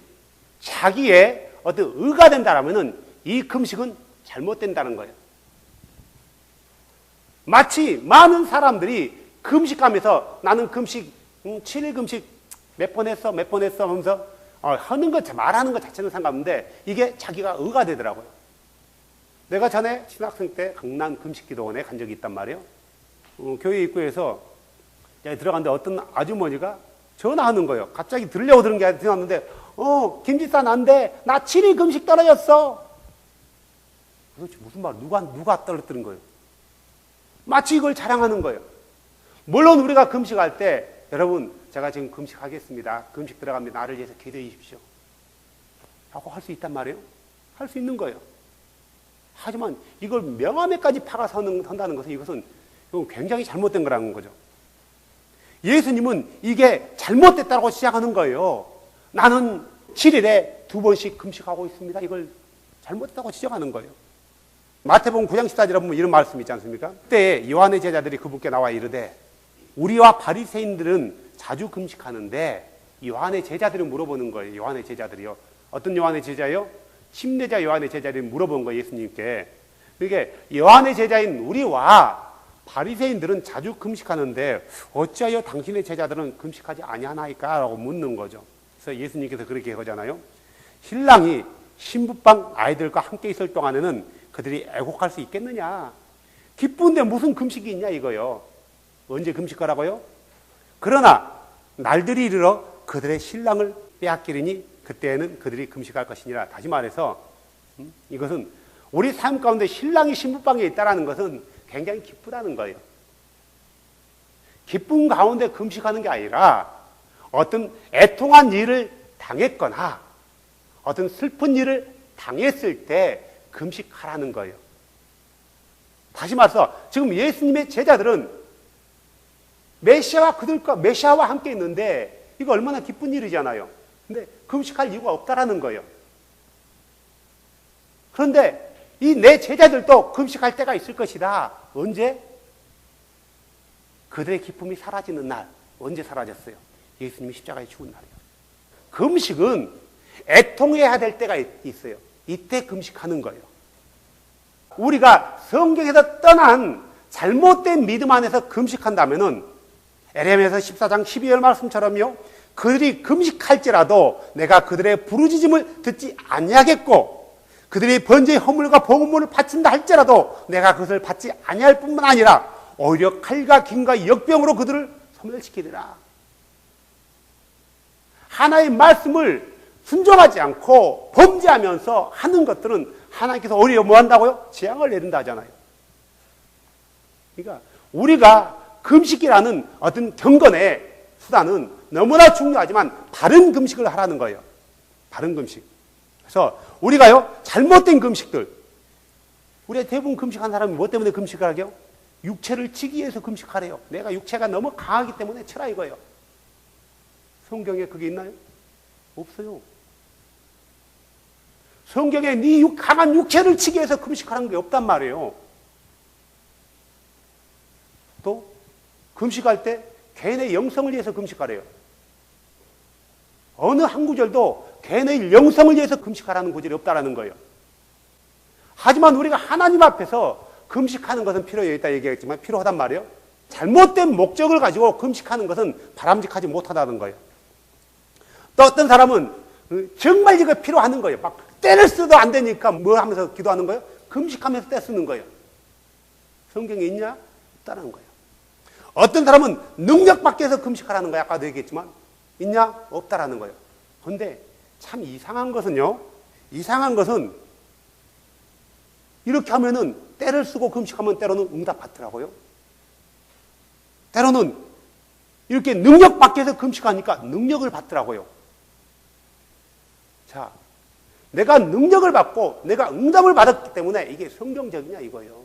[SPEAKER 1] 자기의 어떤 의가 된다라면은 이 금식은 잘못된다는 거예요. 마치 많은 사람들이 금식하면서 나는 금식 7일 금식 몇 번 했어 하면서 하는 것, 말하는 것 자체는 상관없는데 이게 자기가 의가 되더라고요. 내가 전에 신학생 때 강남 금식기도원에 간 적이 있단 말이에요. 교회 입구에서 들어갔는데 어떤 아주머니가 전화하는 거예요. 갑자기 들으려고 들은 게 아니라 들었는데 김지산 안 돼. 나 7일 금식 떨어졌어. 도대체 무슨 말, 누가 떨어뜨린 거예요? 마치 이걸 자랑하는 거예요. 물론 우리가 금식할 때 여러분 제가 지금 금식하겠습니다. 금식 들어갑니다. 나를 위해서 기도해 주십시오. 라고 할 수 있단 말이에요. 할 수 있는 거예요. 하지만 이걸 명함에까지 파가서 한다는 것은 이건 굉장히 잘못된 거라는 거죠. 예수님은 이게 잘못됐다고 시작하는 거예요. 나는 7일에 2번씩 금식하고 있습니다. 이걸 잘못됐다고 지적하는 거예요. 마태복음 9장 14절에 보면 이런 말씀이 있지 않습니까? 그때 요한의 제자들이 그분께 나와 이르되 우리와 바리새인들은 자주 금식하는데 요한의 제자들이 물어보는 거예요. 요한의 제자들이요. 어떤 요한의 제자요? 침례자 요한의 제자들이 물어본 거예요. 예수님께. 그러니까 요한의 제자인 우리와 바리새인들은 자주 금식하는데 어찌하여 당신의 제자들은 금식하지 아니하나이까? 라고 묻는 거죠. 그래서 예수님께서 그렇게 하잖아요. 신랑이 신부방 아이들과 함께 있을 동안에는 그들이 애곡할 수 있겠느냐? 기쁜데 무슨 금식이 있냐 이거요. 언제 금식하라고요? 그러나 날들이 이르러 그들의 신랑을 빼앗기리니 그때에는 그들이 금식할 것이니라. 다시 말해서 이것은 우리 삶 가운데 신랑이 신부방에 있다는 것은 굉장히 기쁘다는 거예요. 기쁨 가운데 금식하는 게 아니라 어떤 애통한 일을 당했거나 어떤 슬픈 일을 당했을 때 금식하라는 거예요. 다시 말해서 지금 예수님의 제자들은 메시아와 함께 있는데 이거 얼마나 기쁜 일이잖아요. 근데 금식할 이유가 없다라는 거예요. 그런데 이 내 제자들도 금식할 때가 있을 것이다. 언제? 그들의 기쁨이 사라지는 날. 언제 사라졌어요? 예수님이 십자가에 죽은 날이에요. 금식은 애통해야 될 때가 있어요. 이때 금식하는 거예요. 우리가 성경에서 떠난 잘못된 믿음 안에서 금식한다면은 에레미야서 14장 12절 말씀처럼요. 그들이 금식할지라도 내가 그들의 부르짖음을 듣지 아니하겠고 그들이 번제의 허물과 봉헌물을 바친다 할지라도 내가 그것을 받지 아니할 뿐만 아니라 오히려 칼과 김과 역병으로 그들을 소멸시키리라. 하나의 말씀을 순종하지 않고 범죄하면서 하는 것들은 하나님께서 오히려 뭐 한다고요? 재앙을 내린다 하잖아요. 그러니까 우리가 금식이라는 어떤 경건의 수단은 너무나 중요하지만 바른 금식을 하라는 거예요. 바른 금식. 그래서 우리가요, 잘못된 금식들. 우리가 대부분 금식한 사람이 뭐 때문에 금식을 하게요? 육체를 치기 위해서 금식하래요. 내가 육체가 너무 강하기 때문에 치라 이거예요. 성경에 그게 있나요? 없어요. 성경에 네 강한 육체를 치기 위해서 금식하라는 게 없단 말이에요. 또 금식할 때 개인의 영성을 위해서 금식하래요. 어느 한 구절도 개인의 영성을 위해서 금식하라는 구절이 없다라는 거예요. 하지만 우리가 하나님 앞에서 금식하는 것은 필요했다 얘기했지만 필요하단 말이에요. 잘못된 목적을 가지고 금식하는 것은 바람직하지 못하다는 거예요. 또 어떤 사람은 정말 이거 필요하는 거예요. 막 때를 써도 안 되니까 뭐 하면서 기도하는 거예요? 금식하면서 때 쓰는 거예요. 성경에 있냐? 없다는 거예요. 어떤 사람은 능력받기 위해서 금식하라는 거예요. 아까도 얘기했지만 있냐? 없다라는 거예요. 그런데 참 이상한 것은요. 이상한 것은 이렇게 하면은 때를 쓰고 금식하면 때로는 응답 받더라고요. 때로는 이렇게 능력받기 위해서 금식하니까 능력을 받더라고요. 자, 내가 능력을 받고 내가 응답을 받았기 때문에 이게 성경적이냐 이거예요.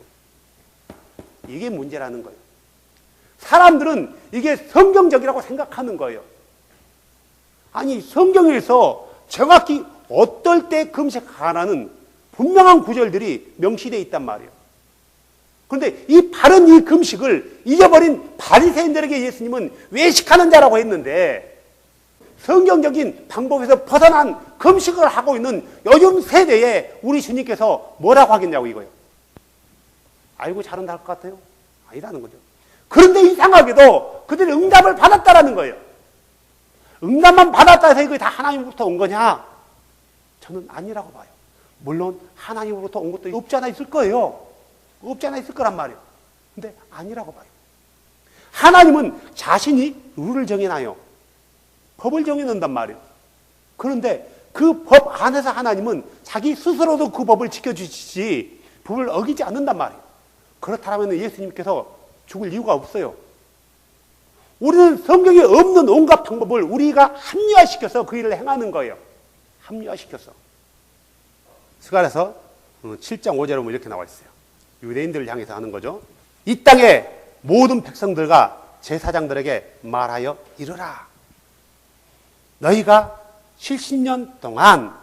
[SPEAKER 1] 이게 문제라는 거예요. 사람들은 이게 성경적이라고 생각하는 거예요. 아니 성경에서 정확히 어떨 때 금식하라는 분명한 구절들이 명시되어 있단 말이에요. 그런데 이 바른 이 금식을 잊어버린 바리새인들에게 예수님은 외식하는 자라고 했는데 성경적인 방법에서 벗어난 금식을 하고 있는 요즘 세대에 우리 주님께서 뭐라고 하겠냐고 이거예요. 알고 잘한다 할 것 같아요? 아니라는 거죠. 그런데 이상하게도 그들이 응답을 받았다라는 거예요. 응답만 받았다 해서 이게 다 하나님으로부터 온 거냐? 저는 아니라고 봐요. 물론 하나님으로부터 온 것도 없지 않아 있을 거예요. 없지 않아 있을 거란 말이에요. 근데 아니라고 봐요. 하나님은 자신이 룰을 정해놔요. 법을 정해놓는단 말이에요. 그런데 그 법 안에서 하나님은 자기 스스로도 그 법을 지켜주시지 법을 어기지 않는단 말이에요. 그렇다면 예수님께서 죽을 이유가 없어요. 우리는 성경에 없는 온갖 방법을 우리가 합리화시켜서 그 일을 행하는 거예요. 합리화시켜서. 스가랴서 7장 5절에 보면 이렇게 나와 있어요. 유대인들을 향해서 하는 거죠. 이 땅의 모든 백성들과 제사장들에게 말하여 이르라. 너희가 70년 동안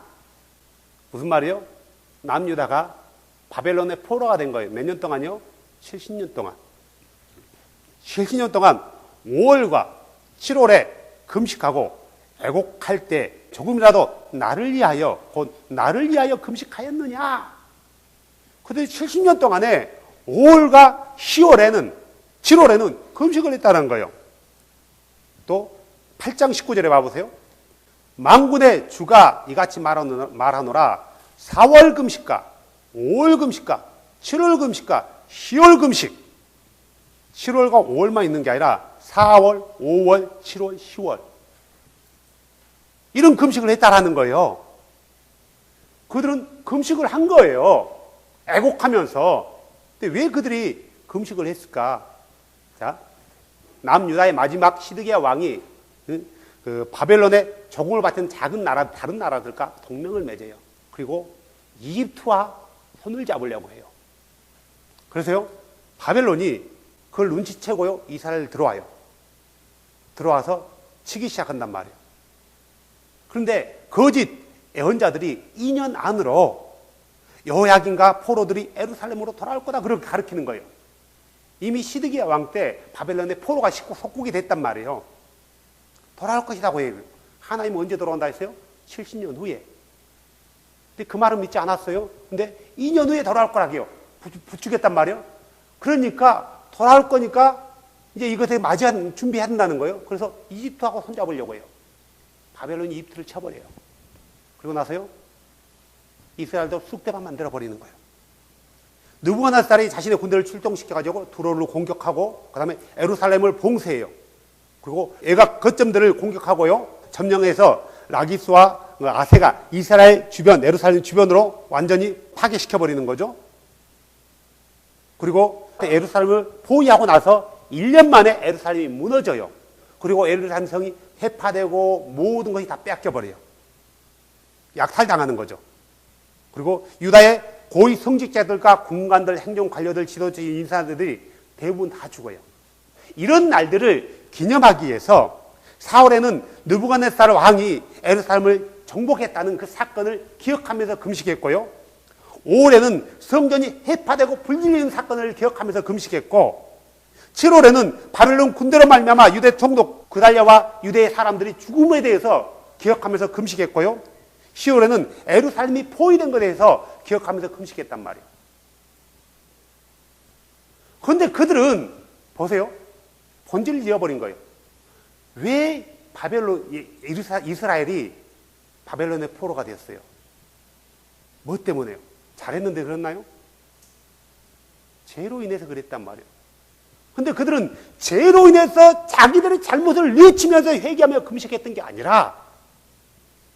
[SPEAKER 1] 무슨 말이에요? 남유다가 바벨론의 포로가 된 거예요. 몇 년 동안요? 70년 동안. 70년 동안 5월과 7월에 금식하고 애곡할 때 조금이라도 나를 위하여 곧 나를 위하여 금식하였느냐? 그런데 70년 동안에 5월과 10월에는 7월에는 금식을 했다는 거예요. 또 8장 19절에 봐보세요. 만군의 주가 이같이 말하노라. 4월 금식과 5월 금식과 7월 금식과 10월 금식. 7월과 5월만 있는 게 아니라 4월, 5월, 7월, 10월. 이런 금식을 했다라는 거예요. 그들은 금식을 한 거예요. 애곡하면서. 근데 왜 그들이 금식을 했을까? 자, 남유다의 마지막 시드기야 왕이 그 바벨론의 조공을 받은 작은 나라, 다른 나라들과 동맹을 맺어요. 그리고 이집트와 손을 잡으려고 해요. 그래서요, 바벨론이 그걸 눈치채고요, 이스라엘 들어와요. 들어와서 치기 시작한단 말이에요. 그런데 거짓 예언자들이 2년 안으로 여호야긴과 포로들이 예루살렘으로 돌아올 거다, 그렇게 가르치는 거예요. 이미 시드기야 왕 때 바벨론의 포로가 속국이 됐단 말이에요. 돌아올 것이라고 해요. 하나님은 언제 돌아온다 했어요? 70년 후에. 근데 그 말은 믿지 않았어요. 근데 2년 후에 돌아올 거라고 해요. 부추겼단 말이에요. 그러니까 돌아올 거니까 이제 이것에 맞이한 준비해야 된다는 거예요. 그래서 이집트하고 손잡으려고 해요. 바벨론이 이집트를 쳐버려요. 그리고 나서요, 이스라엘도 쑥대밭 만들어 버리는 거예요. 느부갓네살이 자신의 군대를 출동시켜가지고 두로를 공격하고, 그 다음에 예루살렘을 봉쇄해요. 그리고 애각 거점들을 공격하고요, 점령해서 라기스와 아세가 이스라엘 주변, 예루살렘 주변으로 완전히 파괴시켜 버리는 거죠. 그리고 예루살렘을 포위하고 나서 1년 만에 예루살렘이 무너져요. 그리고 예루살렘 성이 해파되고 모든 것이 다 빼앗겨 버려요. 약탈당하는 거죠. 그리고 유다의 고위 성직자들과 군관들, 행정 관료들, 지도적인 인사들이 대부분 다 죽어요. 이런 날들을 기념하기 위해서 4월에는 느부갓네살 왕이 예루살렘을 정복했다는 그 사건을 기억하면서 금식했고요. 5월에는 성전이 해파되고 불질리는 사건을 기억하면서 금식했고, 7월에는 바벨론 군대로 말미암아 유대 총독 그달랴와 유대의 사람들이 죽음에 대해서 기억하면서 금식했고요. 10월에는 예루살렘이 포위된 것에 대해서 기억하면서 금식했단 말이에요. 그런데 그들은 보세요, 본질을 잃어버린 거예요. 왜 이스라엘이 바벨론의 포로가 되었어요? 뭐 때문에요? 잘했는데 그랬나요? 죄로 인해서 그랬단 말이에요. 근데 그들은 죄로 인해서 자기들의 잘못을 뉘우치면서 회개하며 금식했던 게 아니라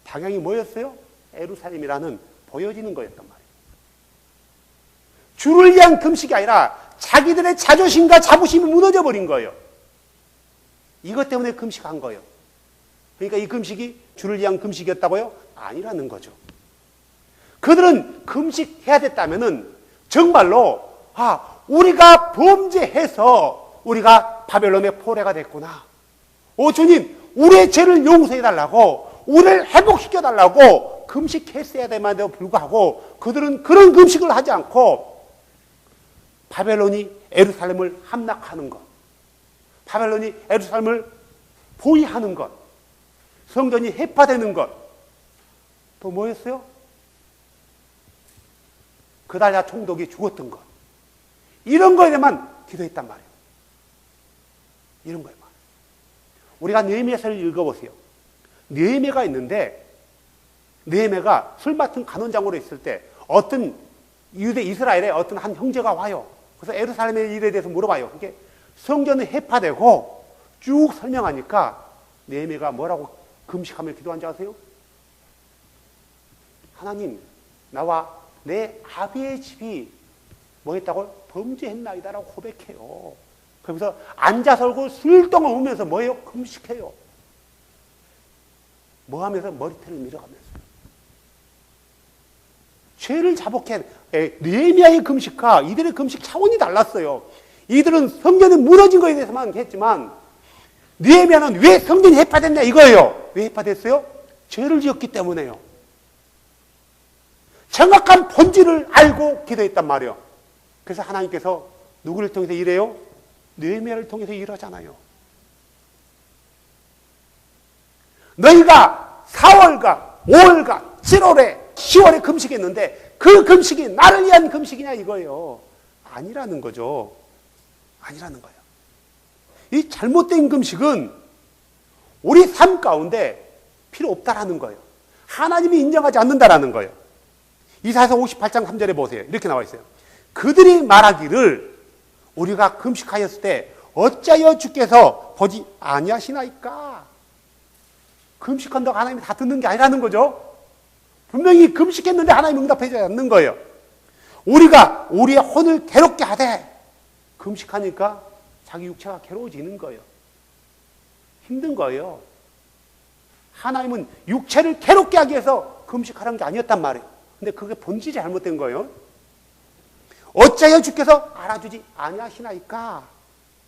[SPEAKER 1] 방향이 뭐였어요? 예루살렘이라는 보여지는 거였단 말이에요. 주를 위한 금식이 아니라 자기들의 자존심과 자부심이 무너져 버린 거예요. 이것 때문에 금식한 거예요. 그러니까 이 금식이 주를 위한 금식이었다고요? 아니라는 거죠. 그들은 금식해야 됐다면은 정말로 우리가 범죄해서 우리가 바벨론의 포로가 됐구나. 주님, 우리의 죄를 용서해 달라고, 우리를 회복시켜 달라고 금식했어야 됨에도 불구하고 그들은 그런 금식을 하지 않고 바벨론이 예루살렘을 함락하는 것, 바벨론이 예루살렘을 포위하는 것, 성전이 해파되는 것, 또 뭐였어요? 그달랴 총독이 죽었던 것, 이런 거에 대해만 기도했단 말이에요. 이런 거에만. 우리가 느헤미야서를 읽어보세요. 느헤미야가 있는데, 느헤미야가 술 맡은 간원장으로 있을 때 어떤 유대 이스라엘의 어떤 한 형제가 와요. 그래서 예루살렘의 일에 대해서 물어봐요. 이게 성전은 해파되고 쭉 설명하니까 느헤미야가 뭐라고 금식하며 기도한 줄 아세요? 하나님, 나와 내 아비의 집이 뭐 했다고? 범죄했나이다라고 고백해요. 그러면서 앉아서 얼굴 술동을 울면서 뭐예요? 금식해요. 뭐 하면서? 머리털을 밀어가면서. 죄를 자복해. 느헤미야의 금식과 이들의 금식 차원이 달랐어요. 이들은 성전이 무너진 것에 대해서만 했지만 느헤미야는 왜 성전이 해파됐냐 이거예요. 왜 해파됐어요? 죄를 지었기 때문에요. 정확한 본질을 알고 기도했단 말이에요. 그래서 하나님께서 누구를 통해서 일해요? 느헤미야를 통해서 일하잖아요. 너희가 4월과 5월과 7월에 10월에 금식했는데 그 금식이 나를 위한 금식이냐 이거예요. 아니라는 거죠. 아니라는 거예요. 이 잘못된 금식은 우리 삶 가운데 필요 없다라는 거예요. 하나님이 인정하지 않는다라는 거예요. 이사야서 58장 3절에 보세요. 이렇게 나와 있어요. 그들이 말하기를 우리가 금식하였을 때 어찌하여 주께서 보지 아니하시나이까. 금식한다고 하나님이 다 듣는 게 아니라는 거죠. 분명히 금식했는데 하나님 응답해주지 않는 거예요. 우리가 우리의 혼을 괴롭게 하되 금식하니까 자기 육체가 괴로워지는 거예요. 힘든 거예요. 하나님은 육체를 괴롭게 하기 위해서 금식하라는 게 아니었단 말이에요. 근데 그게 본질이 잘못된 거예요. 어찌하여 주께서 알아주지 아니하시나이까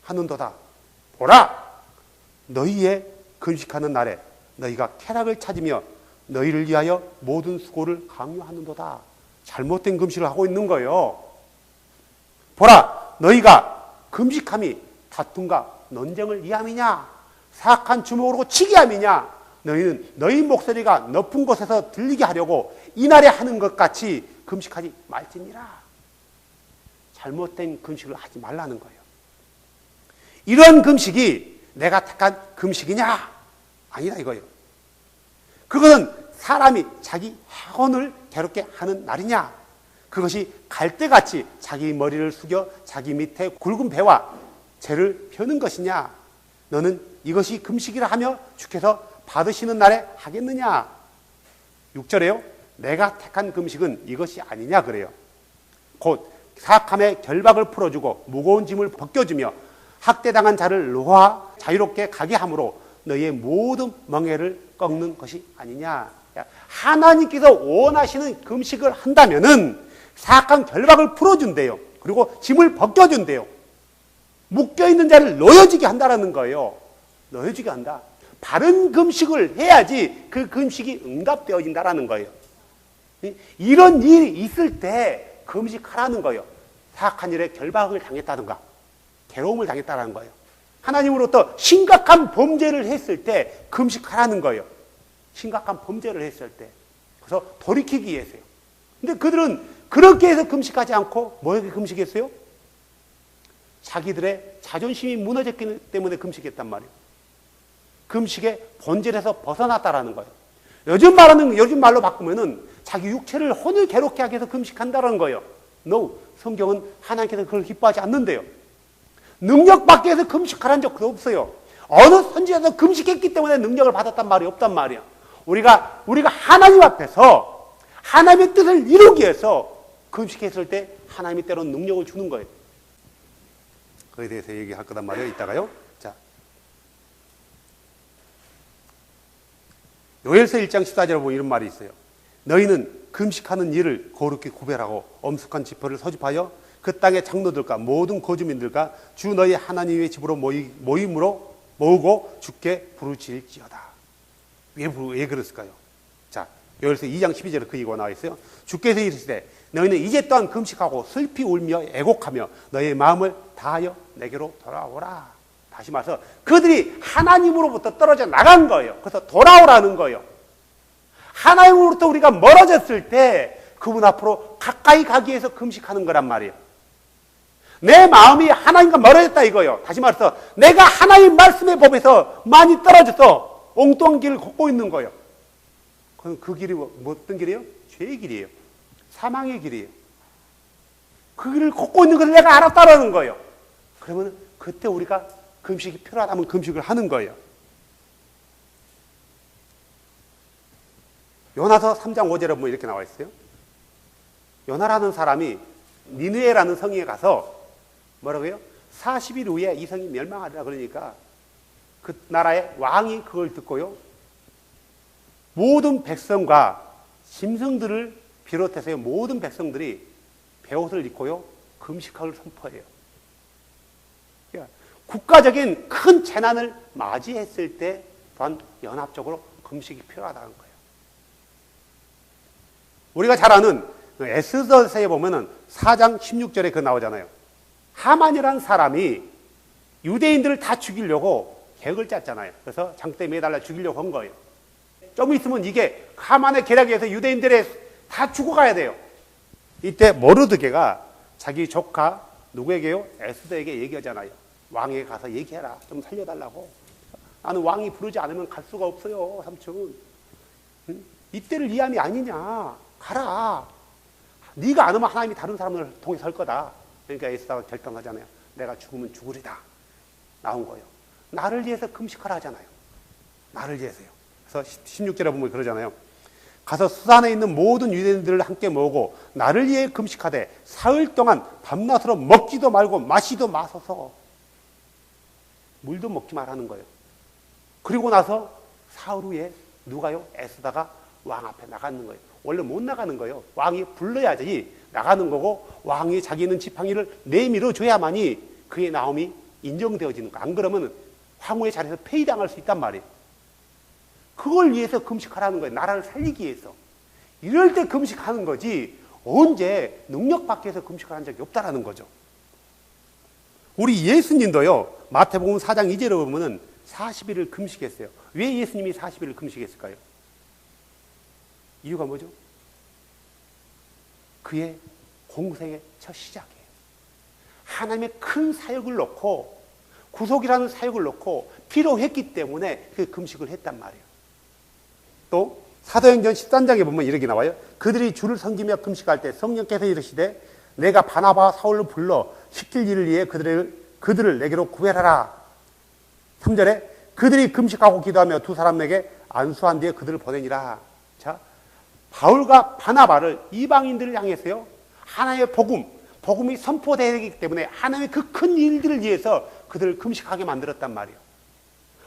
[SPEAKER 1] 하는도다. 보라, 너희의 금식하는 날에 너희가 쾌락을 찾으며 너희를 위하여 모든 수고를 강요하는도다. 잘못된 금식을 하고 있는 거예요. 보라, 너희가 금식함이 다툼과 논쟁을 위함이냐, 사악한 주먹으로 치게 함이냐, 너희는 너희 목소리가 높은 곳에서 들리게 하려고 이날에 하는 것 같이 금식하지 말지니라. 잘못된 금식을 하지 말라는 거예요. 이런 금식이 내가 택한 금식이냐? 아니다 이거예요. 그것은 사람이 자기 학원을 괴롭게 하는 날이냐? 그것이 갈대같이 자기 머리를 숙여 자기 밑에 굵은 배와 재를 펴는 것이냐? 너는 이것이 금식이라 하며 주께서 받으시는 날에 하겠느냐? 6절에요. 내가 택한 금식은 이것이 아니냐 그래요. 곧 사악함의 결박을 풀어주고 무거운 짐을 벗겨주며 학대당한 자를 놓아 자유롭게 가게 함으로 너희의 모든 멍에를 꺾는 것이 아니냐. 하나님께서 원하시는 금식을 한다면은 사악한 결박을 풀어준대요. 그리고 짐을 벗겨준대요. 묶여있는 자를 놓여지게 한다라는 거예요. 놓여지게 한다. 바른 금식을 해야지 그 금식이 응답되어진다라는 거예요. 이런 일이 있을 때 금식하라는 거예요. 사악한 일에 결박을 당했다든가 괴로움을 당했다는 거예요. 하나님으로부터 심각한 범죄를 했을 때 금식하라는 거예요. 심각한 범죄를 했을 때. 그래서 돌이키기 위해서요. 근데 그들은 그렇게 해서 금식하지 않고 뭐에게 금식했어요? 자기들의 자존심이 무너졌기 때문에 금식했단 말이에요. 금식의 본질에서 벗어났다라는 거예요. 요즘 말로 바꾸면은 자기 육체를 혼을 괴롭게 하기 위해서 금식한다는 거예요. No. 성경은 하나님께서 그걸 기뻐하지 않는데요. 능력 받기 위해서 금식하라는 적도 없어요. 어느 선지자도 금식했기 때문에 능력을 받았단 말이 없단 말이야. 우리가 하나님 앞에서 하나님의 뜻을 이루기 위해서 금식했을 때 하나님이 때로는 능력을 주는 거예요. 그에 대해서 얘기할 거단 말이에요. 이따가요. 자, 요엘서 1장 14절에 보면 이런 말이 있어요. 너희는 금식하는 일을 거룩히 구별하고 엄숙한 지퍼를 소집하여 그 땅의 장로들과 모든 거주민들과 주 너희 하나님의 집으로 모으고 주께 부르짖을지어다. 왜 그랬을까요? 자, 요엘서 2장 12절에 그 얘기가 나와 있어요. 주께서 이르시되 너희는 이제 또한 금식하고 슬피 울며 애곡하며 너희의 마음을 다하여 내게로 돌아오라. 다시 말해서 그들이 하나님으로부터 떨어져 나간 거예요. 그래서 돌아오라는 거예요. 하나님으로부터 우리가 멀어졌을 때 그분 앞으로 가까이 가기 위해서 금식하는 거란 말이에요. 내 마음이 하나님과 멀어졌다 이거예요. 다시 말해서 내가 하나님 말씀의 법에서 많이 떨어져서 엉뚱한 길을 걷고 있는 거예요. 그럼 그 길이 어떤 길이에요? 죄의 길이에요. 사망의 길이에요. 그 길을 걷고 있는 것을 내가 알았다라는 거예요. 그러면 그때 우리가 금식이 필요하다면 금식을 하는 거예요. 요나서 3장 5절에 보면 이렇게 나와 있어요. 요나라는 사람이 니느웨라는 성에 가서 뭐라고요? 40일 후에 이 성이 멸망하리라 그러니까 그 나라의 왕이 그걸 듣고요. 모든 백성과 짐승들을 비롯해서 모든 백성들이 베옷을 입고요. 금식을 선포해요. 그러니까 국가적인 큰 재난을 맞이했을 때 또한 연합적으로 금식이 필요하다는 거예요. 우리가 잘 아는 에스더서에 보면은 4장 16절에 그 나오잖아요. 하만이라는 사람이 유대인들을 다 죽이려고 계획을 짰잖아요. 그래서 장대에 매달려 죽이려고 한 거예요. 좀 있으면 이게 하만의 계략에 의해서 유대인들이 다 죽어가야 돼요. 이때 모르드게가 자기 조카 누구에게요? 에스더에게 얘기하잖아요. 왕에게 가서 얘기해라. 좀 살려달라고. 나는 왕이 부르지 않으면 갈 수가 없어요. 삼촌. 응? 이때를 이함이 아니냐. 가라. 네가 안 오면 하나님이 다른 사람을 통해서 할 거다. 그러니까 에스더가 결단하잖아요. 내가 죽으면 죽으리다. 나온 거예요. 나를 위해서 금식하라 하잖아요. 나를 위해서요. 그래서 16절에 보면 그러잖아요. 가서 수산에 있는 모든 유대인들을 함께 모으고 나를 위해 금식하되 사흘 동안 밤낮으로 먹지도 말고 마시도 마소서. 물도 먹지 말라는 거예요. 그리고 나서 사흘 후에 누가요? 애쓰다가 왕 앞에 나가는 거예요. 원래 못 나가는 거예요. 왕이 불러야지 나가는 거고, 왕이 자기 있는 지팡이를 내밀어 줘야만이 그의 나옴이 인정되어지는 거예요. 안 그러면 황후의 자리에서 폐위당할 수 있단 말이에요. 그걸 위해서 금식하라는 거예요. 나라를 살리기 위해서. 이럴 때 금식하는 거지 언제 능력 밖에 해서 금식을 한 적이 없다라는 거죠. 우리 예수님도요, 마태복음 4장 2절에 보면은 40일을 금식했어요. 왜 예수님이 40일을 금식했을까요? 이유가 뭐죠? 그의 공생의 첫 시작이에요. 하나님의 큰 사역을 놓고, 구속이라는 사역을 놓고 필요했기 때문에 그 금식을 했단 말이에요. 또 사도행전 13장에 보면 이렇게 나와요. 그들이 주를 섬기며 금식할 때 성령께서 이르시되 내가 바나바와 사울을 불러 시킬 일을 위해 그들을 내게로 구별하라. 3절에 그들이 금식하고 기도하며 두 사람에게 안수한 뒤에 그들을 보내니라. 자, 바울과 바나바를 이방인들을 향해서요, 하나님의 복음이 선포되기 때문에 하나님의 그 큰 일들을 위해서 그들을 금식하게 만들었단 말이에요.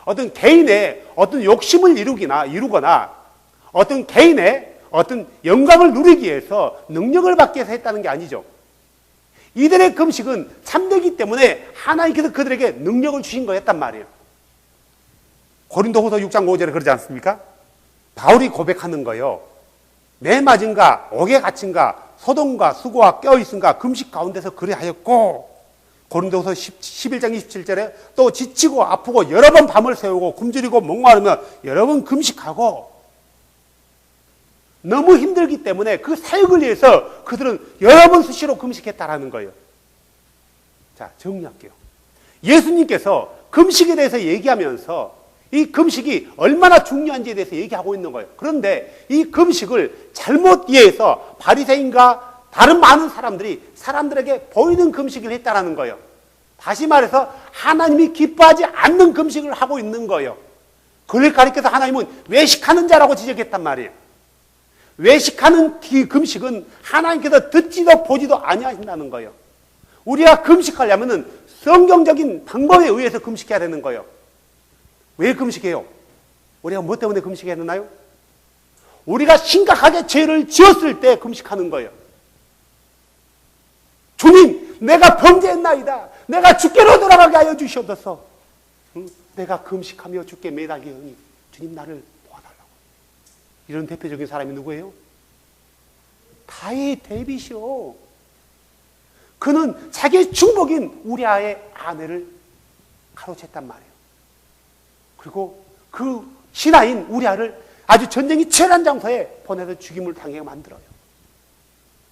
[SPEAKER 1] 어떤 개인의 어떤 욕심을 이루거나 어떤 개인의 어떤 영광을 누리기 위해서 능력을 받기 위해서 했다는 게 아니죠. 이들의 금식은 참되기 때문에 하나님께서 그들에게 능력을 주신 거였단 말이에요. 고린도후서 6장 5절에 그러지 않습니까? 바울이 고백하는 거예요. 매 맞은가 옥에 갇힌가 소돔과 수고와 껴있은가 금식 가운데서 그리하였고, 고린도후서 11장 27절에 또 지치고 아프고 여러 번 밤을 새우고 굶주리고 목마르며 여러 번 금식하고, 너무 힘들기 때문에 그 사역을 위해서 그들은 여러 번 수시로 금식했다라는 거예요. 자, 정리할게요. 예수님께서 금식에 대해서 얘기하면서 이 금식이 얼마나 중요한지에 대해서 얘기하고 있는 거예요. 그런데 이 금식을 잘못 이해해서 바리새인과 다른 많은 사람들에게 보이는 금식을 했다라는 거예요. 다시 말해서 하나님이 기뻐하지 않는 금식을 하고 있는 거예요. 그를 가리켜서 하나님은 외식하는 자라고 지적했단 말이에요. 외식하는 금식은 하나님께서 듣지도 보지도 아니하신다는 거예요. 우리가 금식하려면 성경적인 방법에 의해서 금식해야 되는 거예요. 왜 금식해요? 우리가 뭐 때문에 금식해야 되나요? 우리가 심각하게 죄를 지었을 때 금식하는 거예요. 주님, 내가 범죄했나이다. 내가 주께로 돌아가게 하여 주시옵소서. 내가 금식하며 주께 매달리오니 주님 나를 도와달라고. 이런 대표적인 사람이 누구예요? 데빗이요. 그는 자기 중복인 우리아의 아내를 가로챘단 말이에요. 그리고 그 신하인 우리아를 아주 전쟁이 치열한 장소에 보내서 죽임을 당하게 만들어요.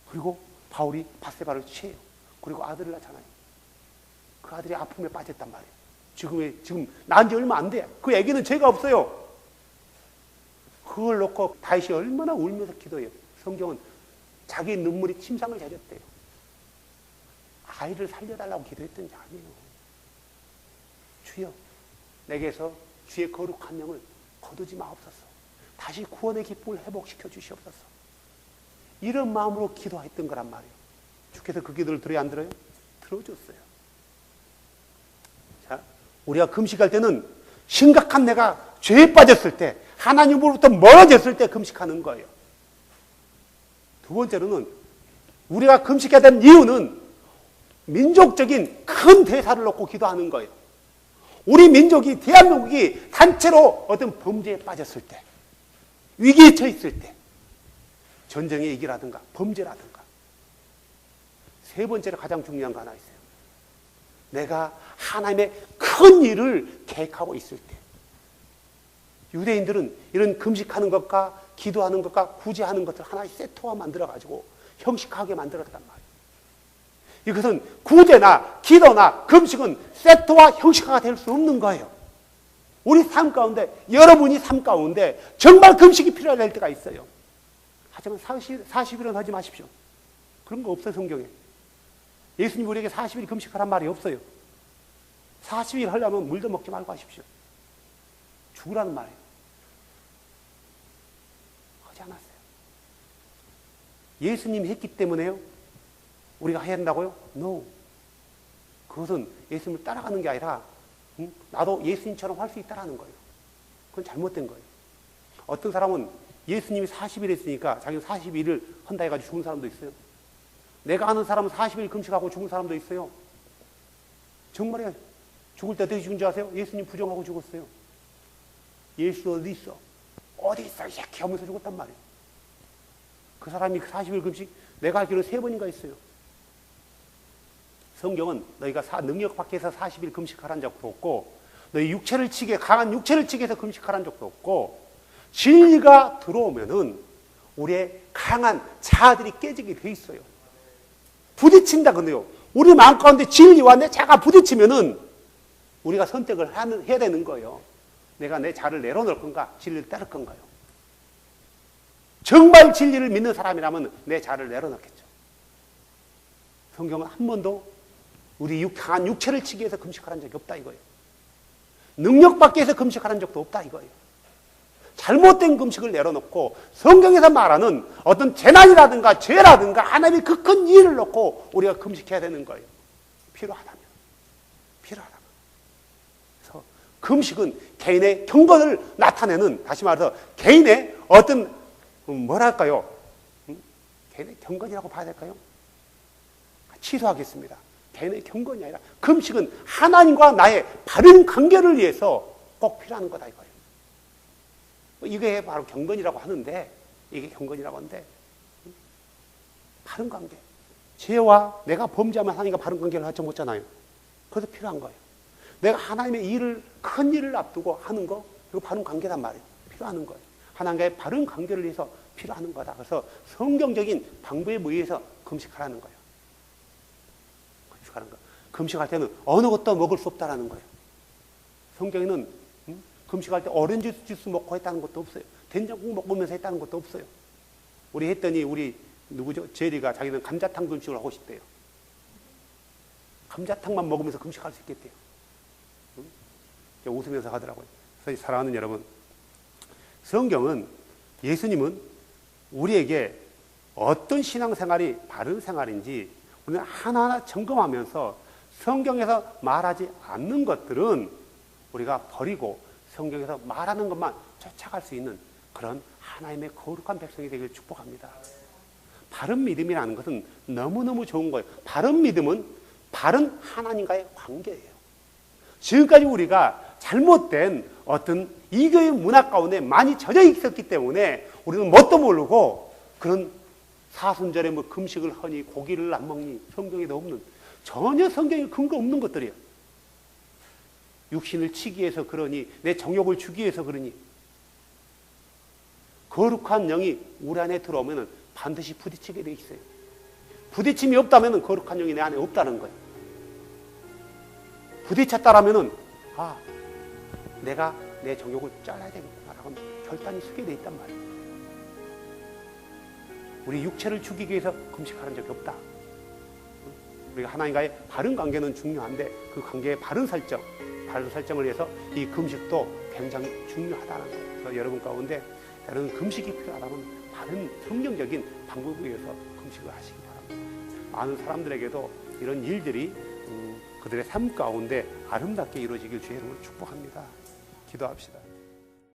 [SPEAKER 1] 그리고 바울이 바세바를 취해요. 그리고 아들을 낳잖아요. 그 아들이 아픔에 빠졌단 말이에요. 지금 낳은 지 얼마 안 돼. 그 애기는 죄가 없어요. 그걸 놓고 다윗이 얼마나 울면서 기도해요. 성경은 자기 눈물이 침상을 내렸대요. 아이를 살려달라고 기도했던지 아니에요. 주여, 내게서 주의 거룩한 영을 거두지 마옵소서. 다시 구원의 기쁨을 회복시켜 주시옵소서. 이런 마음으로 기도했던 거란 말이에요. 주께서 그 기도를 들어야 안 들어요? 들어줬어요. 자, 우리가 금식할 때는 심각한 내가 죄에 빠졌을 때, 하나님으로부터 멀어졌을 때 금식하는 거예요. 두 번째로는 우리가 금식해야 되는 이유는 민족적인 큰 대사를 놓고 기도하는 거예요. 우리 민족이, 대한민국이 단체로 어떤 범죄에 빠졌을 때, 위기에 처했을 때, 전쟁의 위기라든가 범죄라든가. 세 번째로 가장 중요한 거 하나 있어요. 내가 하나님의 큰 일을 계획하고 있을 때. 유대인들은 이런 금식하는 것과 기도하는 것과 구제하는 것을 하나의 세트화 만들어가지고 형식하게 만들었단 말이에요. 이것은 구제나 기도나 금식은 세트화 형식화가 될 수 없는 거예요. 우리 삶 가운데, 여러분이 삶 가운데 정말 금식이 필요할 때가 있어요. 하지만 40일은 하지 마십시오. 그런 거 없어요, 성경에. 예수님 우리에게 40일 금식하란 말이 없어요. 40일 하려면 물도 먹지 말고 하십시오. 죽으라는 말이에요. 하지 않았어요. 예수님이 했기 때문에요? 우리가 해야 한다고요? No. 그것은 예수님을 따라가는 게 아니라 나도 예수님처럼 할 수 있다는 거예요. 그건 잘못된 거예요. 어떤 사람은 예수님이 40일 했으니까 자기는 42일을 한다 해가지고 죽은 사람도 있어요. 내가 아는 사람은 40일 금식하고 죽은 사람도 있어요. 정말이에요. 죽을 때 어떻게 죽은 줄 아세요? 예수님 부정하고 죽었어요. 예수 어디 있어? 어디 있어? 이렇게 하면서 죽었단 말이에요. 그 사람이 40일 금식 내가 알기로는 3번인가 있어요. 성경은 너희가 능력 밖에서 40일 금식하라는 적도 없고 너희 육체를 치게 강한 육체를 치게 해서 금식하라는 적도 없고 진리가 들어오면은 우리의 강한 자아들이 깨지게 돼 있어요. 부딪힌다 근데요. 우리 마음 가운데 진리와 내 자가 부딪히면은 우리가 선택을 해야 되는 거예요. 내가 내 자를 내려놓을 건가 진리를 따를 건가요? 정말 진리를 믿는 사람이라면 내 자를 내려놓겠죠. 성경은 한 번도 우리 강한 육체를 치기 위해서 금식하라는 적이 없다 이거예요. 능력 받기 위해서 금식하라는 적도 없다 이거예요. 잘못된 금식을 내려놓고 성경에서 말하는 어떤 재난이라든가 죄라든가 하나님의 그 큰 일을 놓고 우리가 금식해야 되는 거예요. 필요하다면. 그래서 금식은 개인의 경건을 나타내는, 다시 말해서 개인의 어떤 뭐랄까요? 개인의 경건이라고 봐야 될까요? 취소하겠습니다. 개인의 경건이 아니라 금식은 하나님과 나의 바른 관계를 위해서 꼭 필요한 거다 이거예요. 이게 바로 경건이라고 하는데, 이게 경건이라고 하는데 바른 관계. 죄와 내가 범죄하면 하나님과 바른 관계를 하지 못하잖아요. 그래서 필요한 거예요. 내가 하나님의 일을, 큰 일을 앞두고 하는 거, 그리고 바른 관계란 말이에요. 필요한 거예요. 하나님과의 바른 관계를 위해서 필요한 거다. 그래서 성경적인 방법에 의해서 금식하라는 거예요. 금식하는 거. 금식할 때는 어느 것도 먹을 수 없다라는 거예요. 성경에는 금식할 때 오렌지 주스 먹고 했다는 것도 없어요. 된장국 먹으면서 했다는 것도 없어요. 우리 했더니 우리 누구죠? 제리가 자기는 감자탕 금식을 하고 싶대요. 감자탕만 먹으면서 금식할 수 있겠대요. 웃으면서 하더라고요. 그래서 사랑하는 여러분, 성경은, 예수님은 우리에게 어떤 신앙생활이 바른 생활인지 우리는 하나하나 점검하면서 성경에서 말하지 않는 것들은 우리가 버리고 성경에서 말하는 것만 쫓아갈 수 있는 그런 하나님의 거룩한 백성이 되기를 축복합니다. 바른 믿음이라는 것은 너무너무 좋은 거예요. 바른 믿음은 바른 하나님과의 관계예요. 지금까지 우리가 잘못된 어떤 이교의 문화 가운데 많이 젖어 있었기 때문에 우리는 뭣도 모르고 그런 사순절에 뭐 금식을 하니 고기를 안 먹니 성경에도 없는, 전혀 성경에 근거 없는 것들이에요. 육신을 치기 위해서 그러니, 내 정욕을 주기 위해서 그러니. 거룩한 영이 우리 안에 들어오면 반드시 부딪히게 돼 있어요. 부딪힘이 없다면 거룩한 영이 내 안에 없다는 거예요. 부딪혔다라면 내가 내 정욕을 잘라야 되겠구나라고 결단이 서게 돼 있단 말이에요. 우리 육체를 죽이기 위해서 금식하는 적이 없다. 우리가 하나님과의 바른 관계는 중요한데 그 관계의 바른 설정을 위해서 이 금식도 굉장히 중요하다는 거예요. 그래서 여러분 가운데 여러분 금식이 필요하다면 바른 성경적인 방법에 의해서 금식을 하시기 바랍니다. 많은 사람들에게도 이런 일들이 그들의 삶 가운데 아름답게 이루어지길 주의 이름으로 축복합니다. 기도합시다.